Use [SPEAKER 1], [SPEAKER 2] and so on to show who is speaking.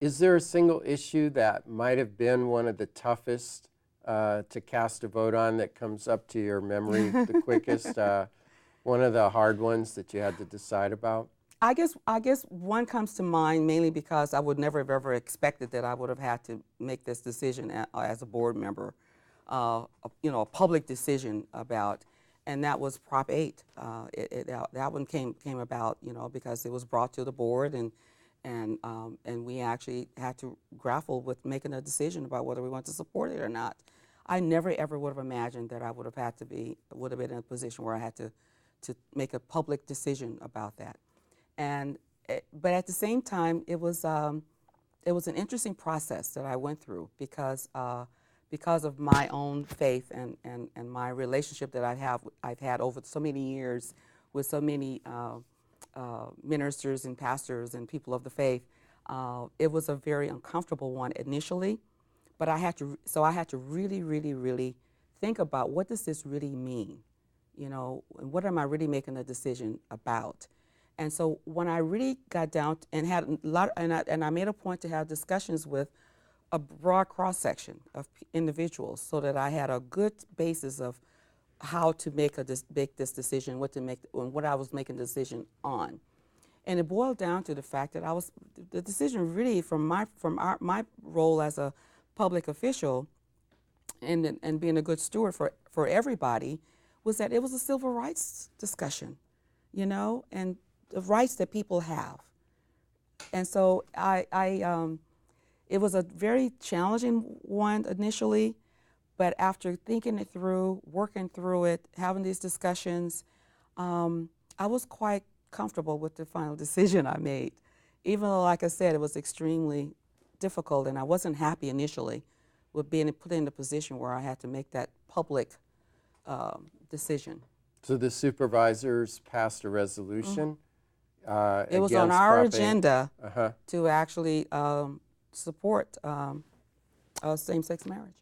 [SPEAKER 1] Is there a single issue that might have been one of the toughest to cast a vote on that comes up to your memory the quickest? One of the hard ones that you had to decide about?
[SPEAKER 2] I guess one comes to mind mainly because I would never have ever expected that I would have had to make this decision as a board member, a public decision about, and that was Prop 8. That one came about, because it was brought to the board, and we actually had to grapple with making a decision about whether we want to support it or not. I never ever would have imagined that I would have been in a position where I had to make a public decision about that. But at the same time, it was an interesting process that I went through because of my own faith and my relationship that I've had over so many years with so many ministers and pastors and people of the faith. It was a very uncomfortable one initially, but I had to really, really, really think about, what does this really mean, and what am I really making a decision about? And so when I really got down and had a lot, and I made a point to have discussions with a broad cross section of individuals, so that I had a good basis of how to make this decision, what to make, and what I was making the decision on. And it boiled down to the fact that the decision really from my role as a public official and being a good steward for everybody, was that it was a civil rights discussion, and the rights that people have. And so it was a very challenging one initially, but after thinking it through, working through it, having these discussions, I was quite comfortable with the final decision I made, even though, like I said, it was extremely difficult, and I wasn't happy initially with being put in a position where I had to make that public decision.
[SPEAKER 1] So the supervisors passed a resolution.
[SPEAKER 2] It was on our
[SPEAKER 1] Prop 8.
[SPEAKER 2] agenda to actually support same-sex marriage.